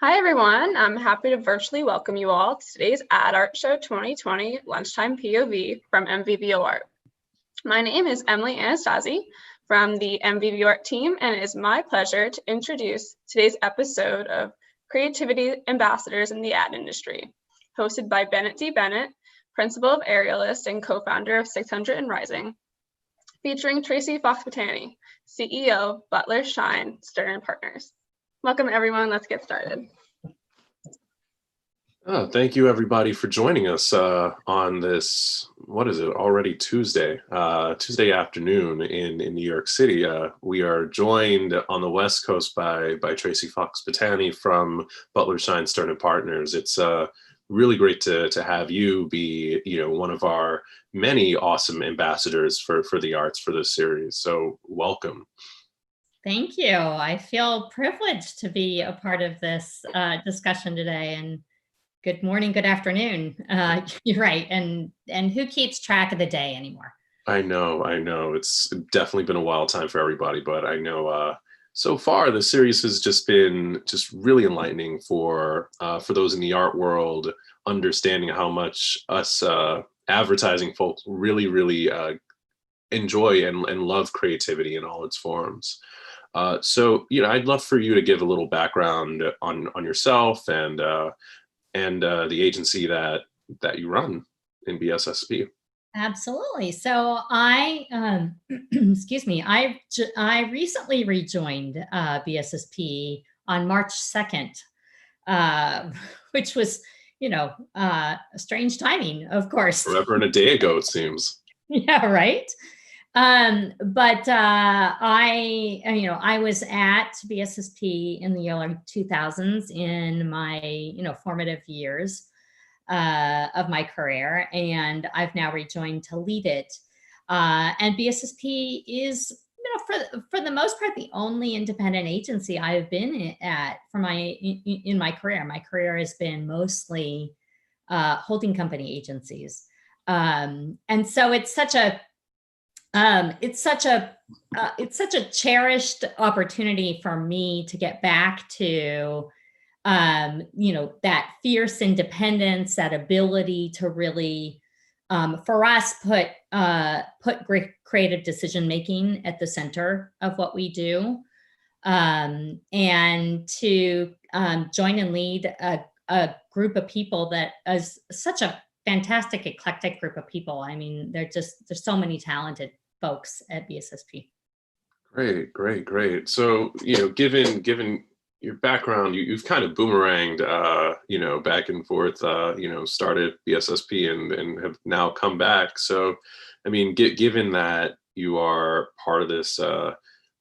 Hi, everyone. I'm happy to virtually welcome you all to today's Ad Art Show 2020 Lunchtime POV from MVVO Art. My name is Emily Anastasi from the MVVO Art team, and it is my pleasure to introduce today's episode of Creativity Ambassadors in the Ad Industry, hosted by Bennett D. Bennett, Principal of Aerialist and co-founder of 600 and Rising, featuring Tracy Fox-Batani, CEO, Butler, Shine, Stern & Partners. Welcome, everyone. Let's get started. Oh, thank you, everybody, for joining us on this, what is it, already Tuesday afternoon in New York City. We are joined on the West Coast by Tracy Fox-Batani from Butler, Shine, Stern & Partners. It's really great to have you be, one of our many awesome ambassadors for the arts for this series. So welcome. Thank you. I feel privileged to be a part of this discussion today. And good morning, good afternoon. You're right. And who keeps track of the day anymore? I know. It's definitely been a wild time for everybody, but I know so far the series has just been really enlightening for those in the art world, understanding how much us advertising folks really enjoy and love creativity in all its forms. So, I'd love for you to give a little background on yourself and the agency that you run in BSSP. Absolutely. So I, excuse me, I recently rejoined BSSP on March 2nd, which was, a strange timing, of course. Forever and a day ago, it seems. Yeah, right. But I was at BSSP in the early 2000s in my, formative years of my career, and I've now rejoined to lead it. And BSSP is, for the most part, the only independent agency I've been at in my career. My career has been mostly holding company agencies, and so it's such a cherished opportunity for me to get back to, that fierce independence, that ability to really, for us, put great creative decision making at the center of what we do, and to join and lead a group of people that is such a fantastic, eclectic group of people. I mean, there's so many talented folks at BSSP. Great. So, given your background, you've kind of boomeranged, back and forth, started BSSP and have now come back. So, I mean, given that you are part of this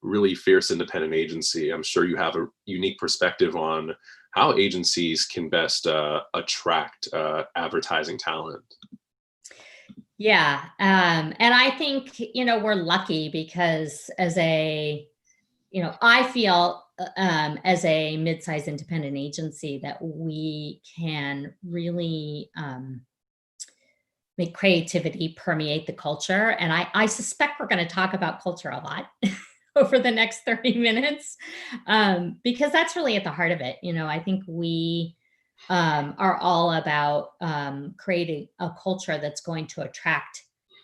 really fierce independent agency, I'm sure you have a unique perspective on how agencies can best attract advertising talent. Yeah. And I think, we're lucky because I feel as a mid-sized independent agency that we can really make creativity permeate the culture. And I suspect we're going to talk about culture a lot over the next 30 minutes, because that's really at the heart of it. I think we are all about creating a culture that's going to attract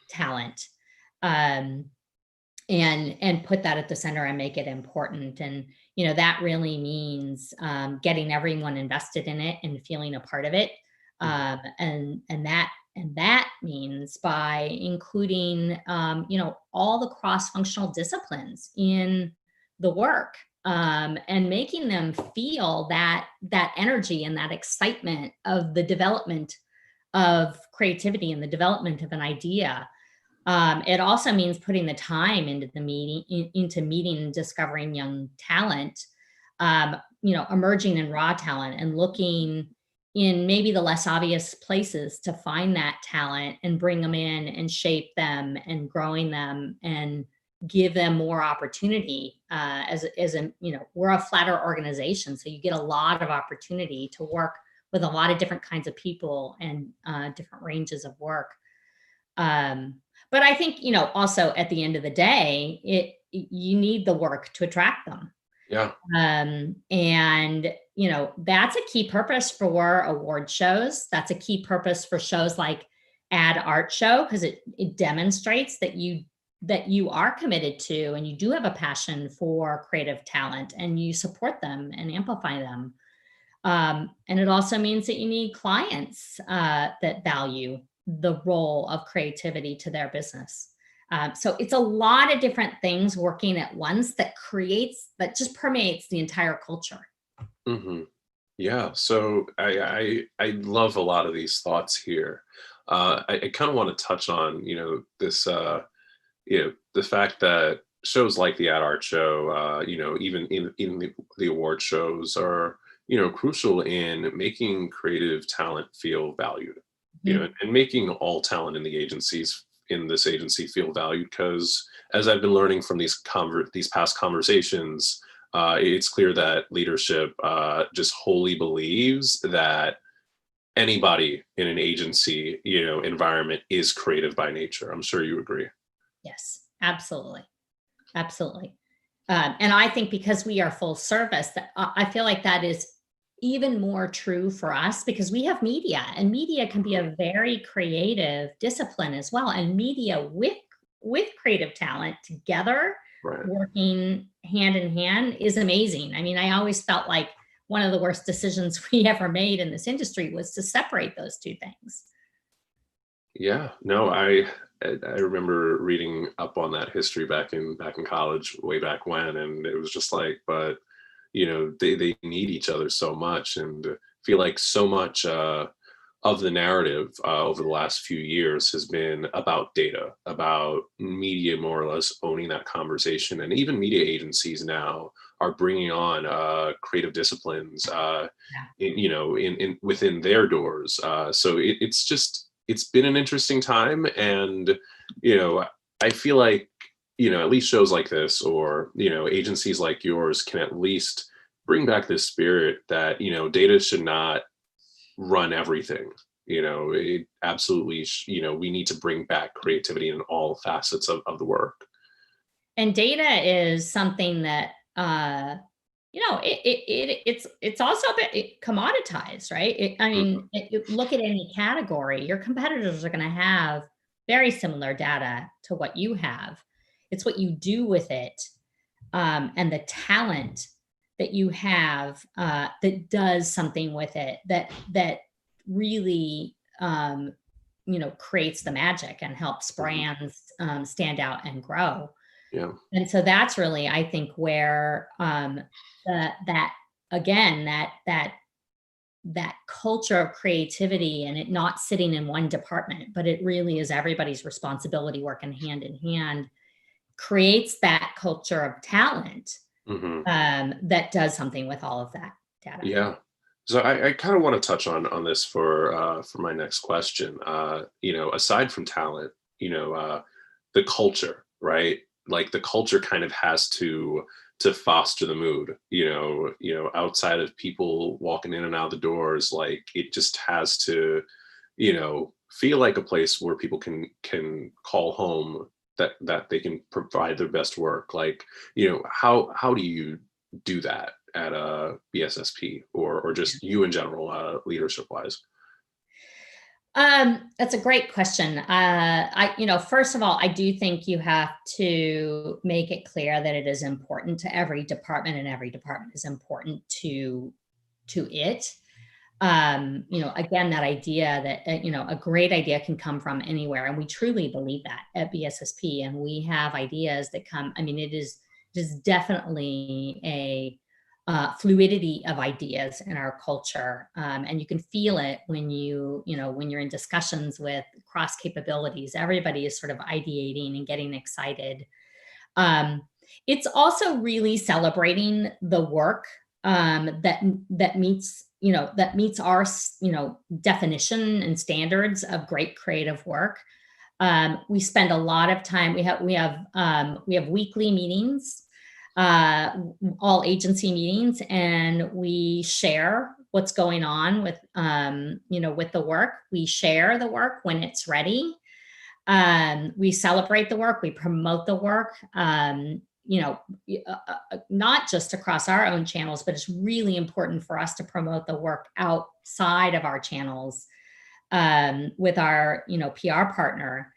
talent, and put that at the center and make it important. And that really means getting everyone invested in it and feeling a part of it. And that means by including all the cross-functional disciplines in the work, and making them feel that energy and that excitement of the development of creativity and the development of an idea. It also means putting the time into meeting and discovering young talent, emerging and raw talent, and looking in maybe the less obvious places to find that talent and bring them in and shape them and growing them and give them more opportunity. We're a flatter organization, so you get a lot of opportunity to work with a lot of different kinds of people and different ranges of work. But I think, also at the end of the day, you need the work to attract them. Yeah. And, that's a key purpose for award shows. That's a key purpose for shows like Ad Art Show, because it demonstrates that you are committed to and you do have a passion for creative talent and you support them and amplify them. And it also means that you need clients that value the role of creativity to their business. So it's a lot of different things working at once that just permeates the entire culture. Hmm. Yeah. So I love a lot of these thoughts here. I kind of want to touch on, this, the fact that shows like the Ad Art Show, even in the award shows are, crucial in making creative talent feel valued, Mhm. and making all talent in this agency feel valued. Because as I've been learning from these past conversations, it's clear that leadership just wholly believes that anybody in an agency, environment is creative by nature. I'm sure you agree. Yes, absolutely. Absolutely. And I think because we are full service, that I feel like that is even more true for us because we have media, and media can be a very creative discipline as well. And media with creative talent together, Right. working hand in hand, is amazing. I mean, I always felt like one of the worst decisions we ever made in this industry was to separate those two things. Yeah, no, I remember reading up on that history back in college, way back when, and it was just like, but they need each other so much, and feel like so much of the narrative over the last few years has been about data, about media more or less owning that conversation, and even media agencies now are bringing on creative disciplines, Yeah. in within their doors. So it's been an interesting time, and you know, I feel like at least shows like this, or agencies like yours, can at least bring back this spirit that data should not run everything. It absolutely we need to bring back creativity in all facets of the work. And data is something that it's also a bit commoditized, right? I Mhm. mean, look at any category. Your competitors are going to have very similar data to what you have. It's what you do with it, and the talent that you have that does something with it that really creates the magic and helps Mhm. brands stand out and grow. Yeah. And so that's really, I think, where that again, that culture of creativity and it not sitting in one department, but it really is everybody's responsibility working hand in hand, creates that culture of talent Hmm. that does something with all of that data. Yeah. So I kind of want to touch on this for my next question. Aside from talent, the culture, right? Like the culture kind of has to foster the mood. Outside of people walking in and out the doors, like it just has to, feel like a place where people can call home, that they can provide their best work. Like, how do you do that at a BSSP, or just you in general, leadership wise? That's a great question. First of all, I do think you have to make it clear that it is important to every department, and every department is important to it. Again, that idea that a great idea can come from anywhere, and we truly believe that at BSSP. And we have ideas that come. I mean, it is definitely a fluidity of ideas in our culture, and you can feel it when when you're in discussions with cross capabilities. Everybody is sort of ideating and getting excited. um, it's also really celebrating the work that meets our definition and standards of great creative work. We spend a lot of time. We have weekly meetings, uh, all agency meetings, and we share what's going on with the work. We share the work when it's ready. We celebrate the work. We promote the work. not just across our own channels, but it's really important for us to promote the work outside of our channels with our, PR partner,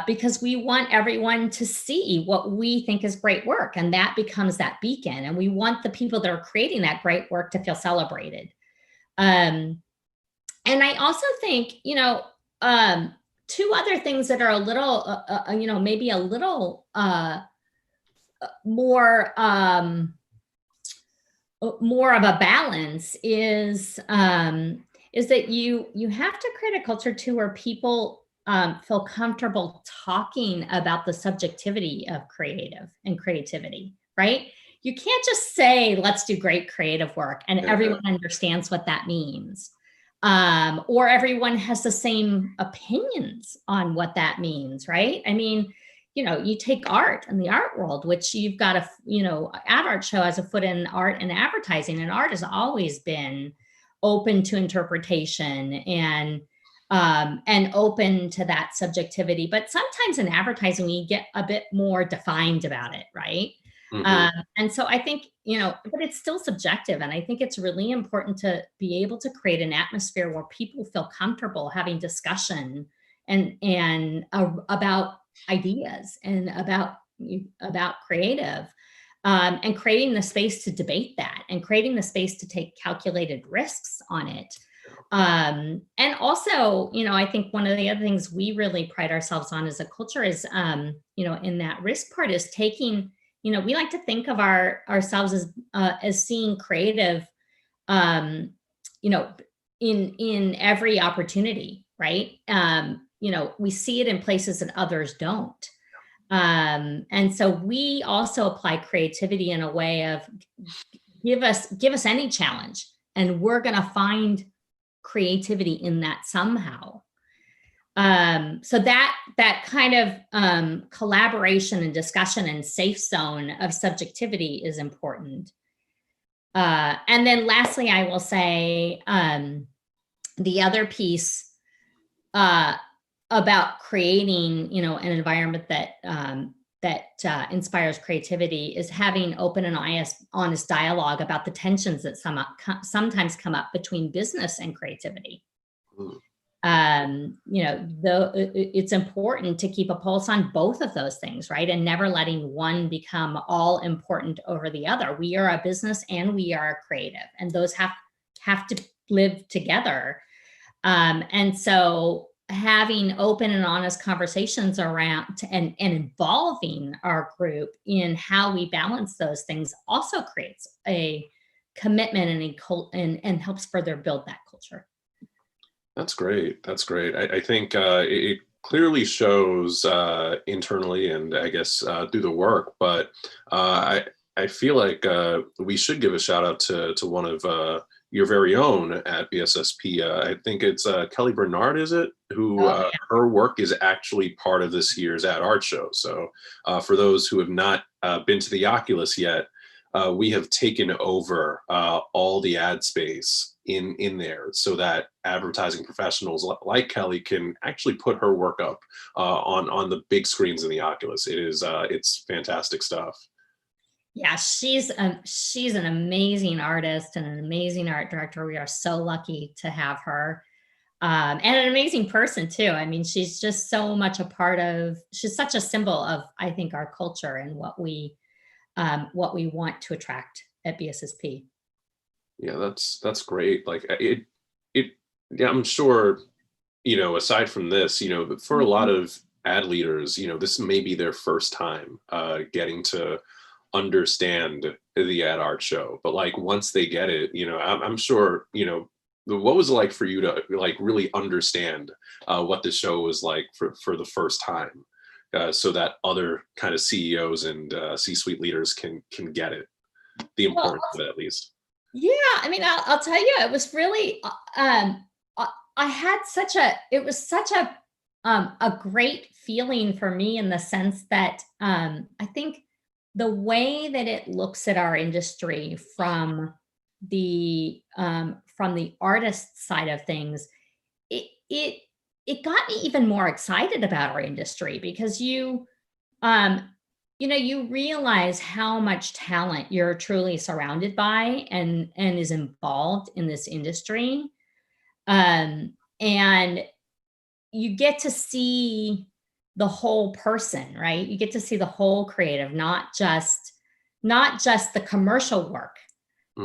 because we want everyone to see what we think is great work. And that becomes that beacon. And we want the people that are creating that great work to feel celebrated. And I also think, two other things that are a little, maybe a little more of a balance is that you have to create a culture too where people feel comfortable talking about the subjectivity of creativity, right? You can't just say, let's do great creative work and everyone understands what that means. Or everyone has the same opinions on what that means, right? I mean, you take art and the art world, which you've got Ad Art Show has a foot in art and advertising, and art has always been open to interpretation and open to that subjectivity. But sometimes in advertising, we get a bit more defined about it, right? And so I think, but it's still subjective. And I think it's really important to be able to create an atmosphere where people feel comfortable having discussion and about ideas and about creative, and creating the space to debate that and creating the space to take calculated risks on it. And also, I think one of the other things we really pride ourselves on as a culture is, in that risk part is taking, we like to think of ourselves as seeing creative, in every opportunity, right? We see it in places that others don't. And so we also apply creativity in a way of give us any challenge and we're going to find creativity in that somehow. So that kind of collaboration and discussion and safe zone of subjectivity is important. And then lastly, I will say the other piece about creating, an environment that inspires creativity is having open and honest dialogue about the tensions that sometimes come up between business and creativity. It's important to keep a pulse on both of those things, right? And never letting one become all important over the other. We are a business and we are creative, and those have to live together. And so having open and honest conversations around and involving our group in how we balance those things also creates a commitment and helps further build that culture. That's great. That's great. I think it clearly shows internally and I guess through the work, but I feel like we should give a shout out to one of your very own at BSSP. I think it's Kelly Bernard, is it? Who her work is actually part of this year's Ad Art Show. So for those who have not been to the Oculus yet, we have taken over all the ad space in there so that advertising professionals like Kelly can actually put her work up on the big screens in the Oculus. It's fantastic stuff. Yeah, she's an amazing artist and an amazing art director. We are so lucky to have her, and an amazing person too. I mean, she's just so much she's such a symbol of, I think, our culture and what we want to attract at BSSP. Yeah, that's great. Like yeah, I'm sure, aside from this, for a lot of ad leaders, this may be their first time getting to understand the Ad Art Show. But like once they get it, I'm sure, what was it like for you to like really understand what the show was like for the first time, so that other kind of CEOs and C-suite leaders can get it, the importance of it at least. Yeah, I mean, I'll tell you, it was really, it was such a great feeling for me in the sense that I think the way that it looks at our industry from the artist side of things, it got me even more excited about our industry because you realize how much talent you're truly surrounded by and is involved in this industry. And you get to see the whole person, right? You get to see the whole creative, not just the commercial work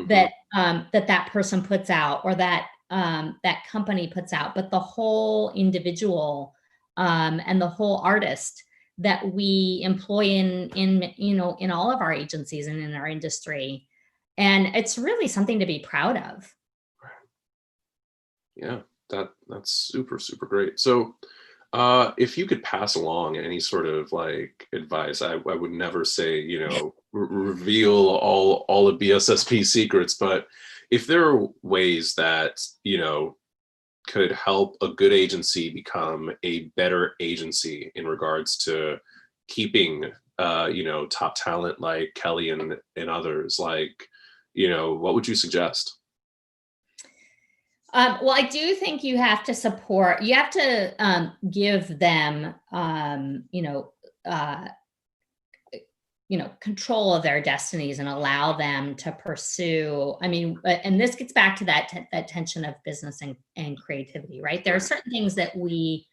that that person puts out, or that that company puts out, but the whole individual, and the whole artist that we employ in all of our agencies and in our industry. And it's really something to be proud of. Yeah, that's super, super great. So if you could pass along any sort of like advice, I would never say, reveal all of BSSP secrets, but if there are ways that, could help a good agency become a better agency in regards to keeping, top talent like Kelly and others, like, what would you suggest? Well, I do think you have to give them, control of their destinies and allow them to pursue. I mean, and this gets back to that tension of business and creativity, right? There are certain things that we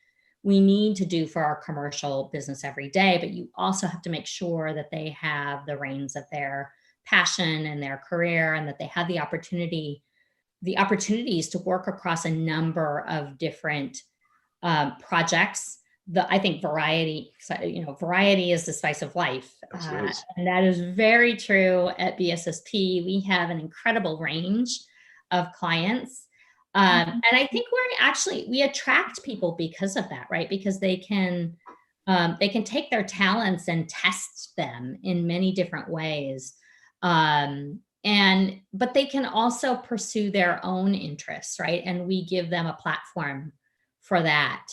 need to do for our commercial business every day, but you also have to make sure that they have the reins of their passion and their career, and that they have the opportunities to work across a number of different projects. I think variety is the spice of life. Nice. And that is very true at BSSP. We have an incredible range of clients. And I think we attract people because of that, right? Because they can take their talents and test them in many different ways. But they can also pursue their own interests, right? And we give them a platform for that.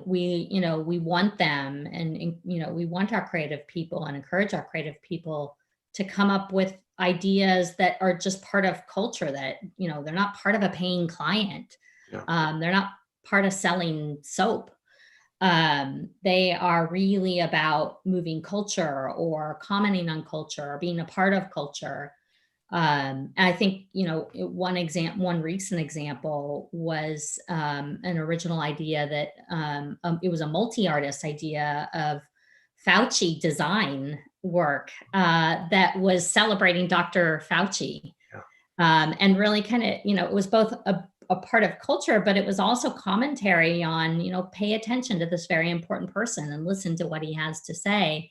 We want them, and we want our creative people and encourage our creative people to come up with ideas that are just part of culture, that, they're not part of a paying client. Yeah. They're not part of selling soap. They are really about moving culture, or commenting on culture, or being a part of culture. And I think, one recent example was an original idea that it was a multi-artist idea of Fauci design work that was celebrating Dr. Fauci. Yeah. And really kind of, it was both a part of culture, but it was also commentary on, pay attention to this very important person and listen to what he has to say.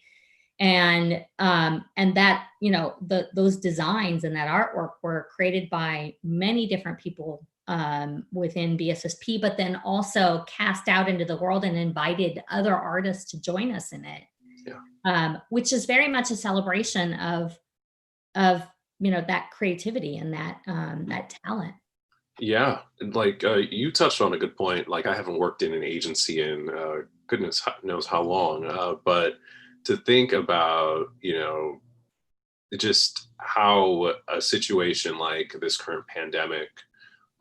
And that, those designs and that artwork were created by many different people within BSSP, but then also cast out into the world and invited other artists to join us in it. Yeah. Which is very much a celebration of that creativity and that talent. Yeah, like you touched on a good point. Like, I haven't worked in an agency in goodness knows how long, but to think about, just how a situation like this current pandemic,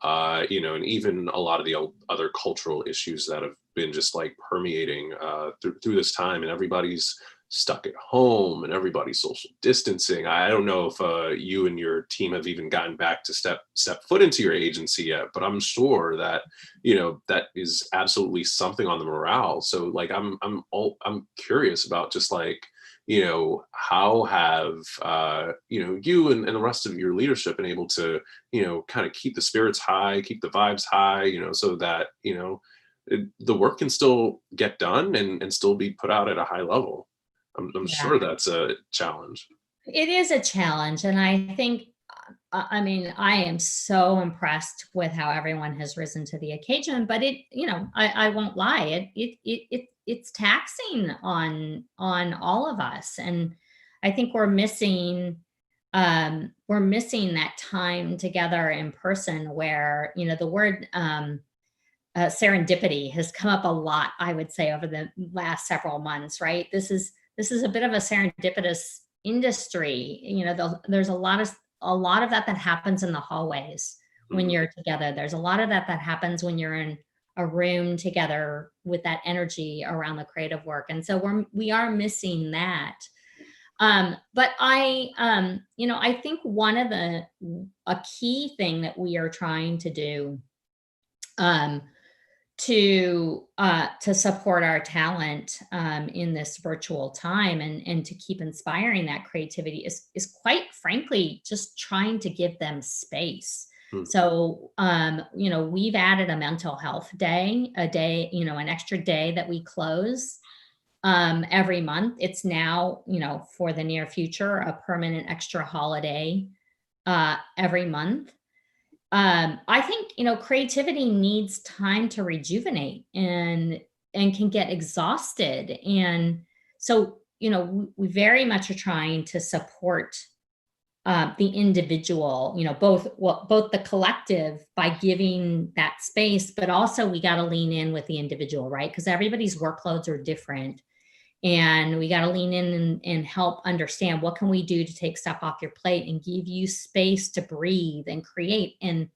and even a lot of the other cultural issues that have been just like permeating through this time, and everybody's stuck at home and everybody's social distancing. I don't know if you and your team have even gotten back to step foot into your agency yet, but I'm sure that that is absolutely something on the morale. So like I'm curious about just like how have you and the rest of your leadership been able to kind of keep the spirits high, keep the vibes high, so that the work can still get done and still be put out at a high level. I'm sure that's a challenge. It is a challenge. And I think, I mean, I am so impressed with how everyone has risen to the occasion, but I won't lie. It's taxing on all of us. And I think we're missing that time together in person where, the word, serendipity has come up a lot, I would say, over the last several months, right? This is a bit of a serendipitous industry. There's a lot of that happens in the hallways when you're together. There's a lot of that happens when you're in a room together with that energy around the creative work. And so we are missing that. But I think a key thing that we are trying to do to support our talent in this virtual time and to keep inspiring that creativity is quite frankly just trying to give them space. So, we've added a mental health day, an extra day that we close every month. It's now, for the near future, a permanent extra holiday every month. I think, creativity needs time to rejuvenate and can get exhausted. And so, we very much are trying to support the individual, both the collective by giving that space, but also we got to lean in with the individual, right? Because everybody's workloads are different. And we got to lean in and help understand what can we do to take stuff off your plate and give you space to breathe and create and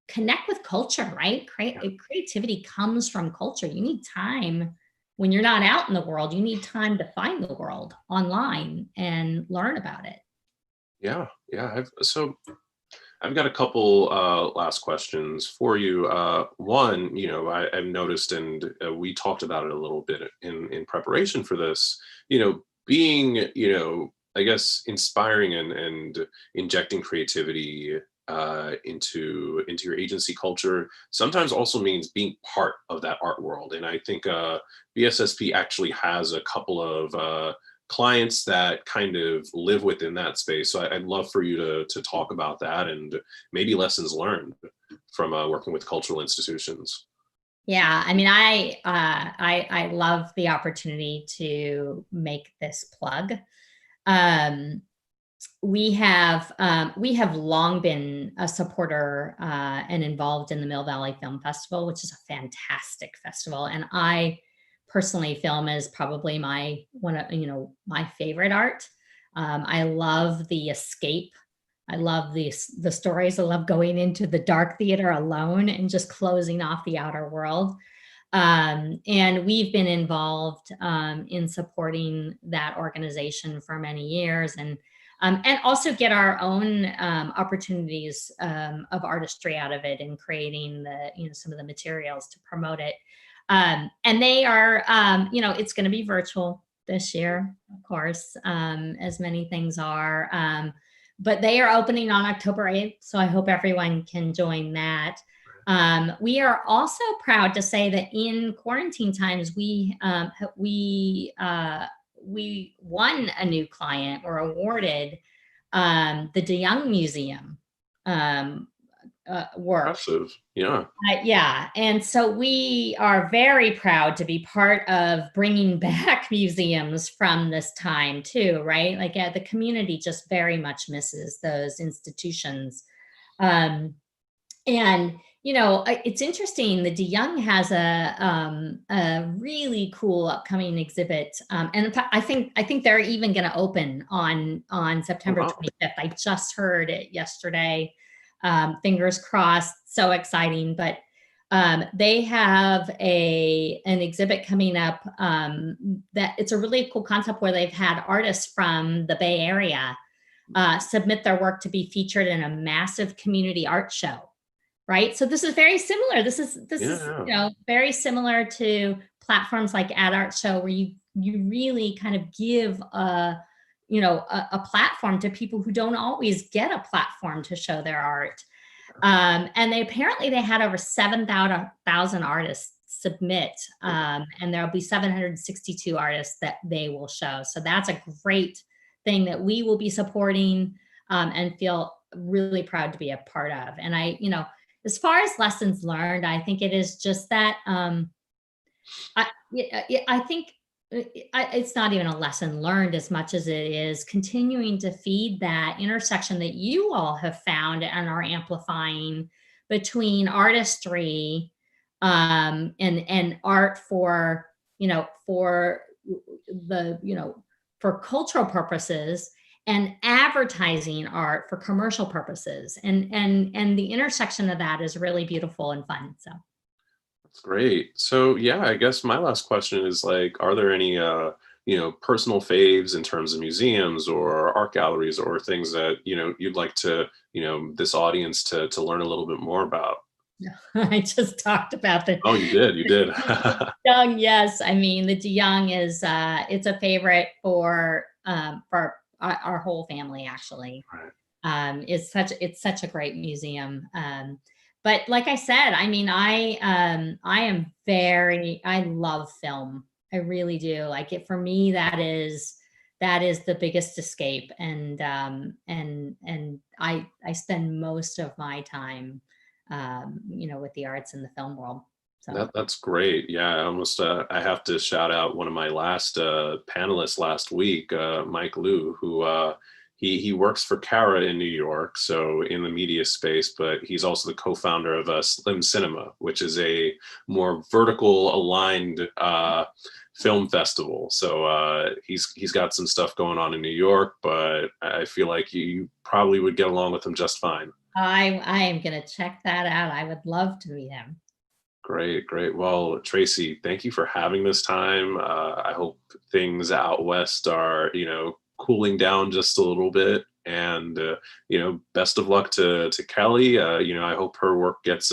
connect with culture, right? Creativity comes from culture. You need time when you're not out in the world. You need time to find the world online and learn about it. Yeah. I've got a couple last questions for you. One, I've noticed, and we talked about it a little bit in preparation for this, being, I guess, inspiring and injecting creativity into your agency culture sometimes also means being part of that art world. And I think BSSP actually has a couple of clients that kind of live within that space. So I'd love for you to talk about that and maybe lessons learned from working with cultural institutions. Yeah, I mean, I love the opportunity to make this plug. We have long been a supporter and involved in the Mill Valley Film Festival, which is a fantastic festival, and I personally, film is probably my favorite art. I love the escape. I love the stories. I love going into the dark theater alone and just closing off the outer world. And we've been involved in supporting that organization for many years, and also get our own opportunities of artistry out of it and creating some of the materials to promote it. And they are, it's going to be virtual this year, of course, as many things are. But they are opening on October 8th, so I hope everyone can join that. We are also proud to say that in quarantine times, we won a new client or awarded the DeYoung Museum work. Impressive. Yeah. Yeah. And so we are very proud to be part of bringing back museums from this time too, right? Like the community just very much misses those institutions. And it's interesting. The DeYoung has a really cool upcoming exhibit, and in fact, I think they're even going to open on September 25th. I just heard it yesterday. Fingers crossed. So exciting! But they have an exhibit coming up that it's a really cool concept where they've had artists from the Bay Area submit their work to be featured in a massive community art show. Right. So this is very similar. This is very similar to platforms like Ad Art Show, where you really kind of give a platform to people who don't always get a platform to show their art. And they had over 7,000 artists submit, and there'll be 762 artists that they will show. So that's a great thing that we will be supporting and feel really proud to be a part of. And as far as lessons learned, I think it is just that I think it's not even a lesson learned as much as it is continuing to feed that intersection that you all have found and are amplifying between artistry and art for cultural purposes, and advertising art for commercial purposes. And the intersection of that is really beautiful and fun. So. That's great. So yeah, I guess my last question is like, are there any personal faves in terms of museums or art galleries or things that, you'd like to, this audience to learn a little bit more about? I just talked about the Oh, you did, you did. Young. Yes, I mean the De Young is it's a favorite for our whole family actually. Right. It's such a great museum. But like I said, I mean, I love film. I really do. Like it for me, that is the biggest escape. And I spend most of my time with the arts in the film world. So That's great. Yeah, I have to shout out one of my last panelists last week, Mike Liu, who he works for Cara in New York, so in the media space, but he's also the co-founder of Slim Cinema, which is a more vertical aligned film festival. So he's got some stuff going on in New York, but I feel like you probably would get along with him just fine. I am gonna check that out. I would love to meet him. Great, great. Well, Tracy, thank you for having this time. I hope things out west are, cooling down just a little bit. And best of luck to Kelly. I hope her work gets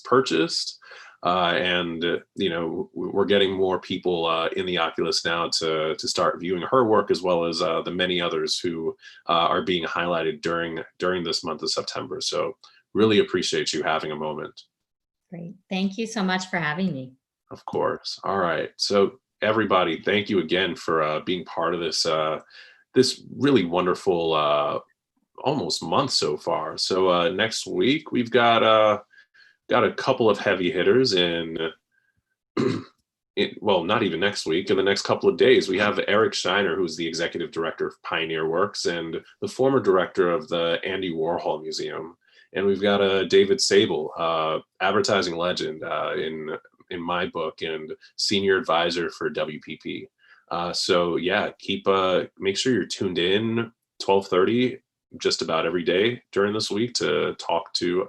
purchased. And we're getting more people in the Oculus now to start viewing her work, as well as the many others who are being highlighted during this month of September. So really appreciate you having a moment. Great. Thank you so much for having me. Of course. All right. So everybody, thank you again for being part of this really wonderful almost month so far. So next week we've got a couple of heavy hitters in. Well, not even next week. In the next couple of days, we have Eric Shiner, who's the executive director of Pioneer Works and the former director of the Andy Warhol Museum. And we've got David Sable, advertising legend in my book and senior advisor for WPP. So yeah, make sure you're tuned in 12:30 just about every day during this week to talk to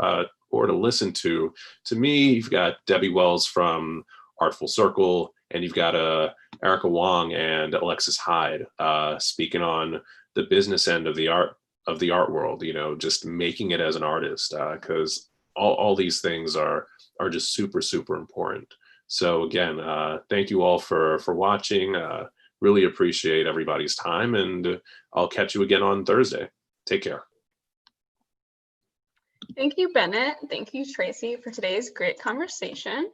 or to listen to me. You've got Debbie Wells from Artful Circle, and you've got Erica Wong and Alexis Hyde speaking on the business end of the art world, just making it as an artist, because all these things are just super, super important. So again, thank you all for watching. Really appreciate everybody's time, and I'll catch you again on Thursday. Take care. Thank you, Bennett. Thank you, Tracy, for today's great conversation.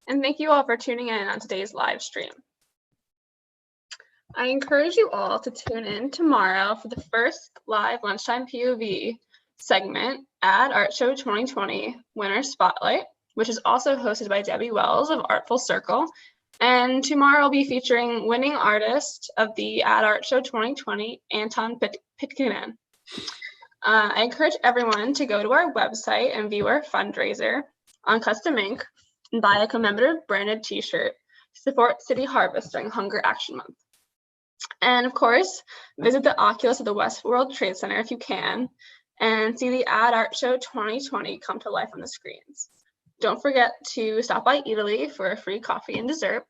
And thank you all for tuning in on today's live stream. I encourage you all to tune in tomorrow for the first live Lunchtime POV segment at Art Show 2020 Winner Spotlight, which is also hosted by Debbie Wells of Artful Circle. And tomorrow will be featuring winning artist of the Ad Art Show 2020, Anton Pitkinen. I encourage everyone to go to our website and view our fundraiser on Custom Ink and buy a commemorative branded t-shirt to support City Harvest during Hunger Action Month. And of course, visit the Oculus at the Westworld Trade Center if you can, and see the Ad Art Show 2020 come to life on the screens. Don't forget to stop by Italy for a free coffee and dessert.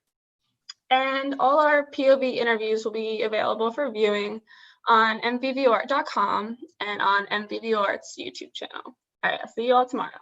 And all our POV interviews will be available for viewing on mvvart.com and on MVVArt's YouTube channel. All right, I'll see you all tomorrow.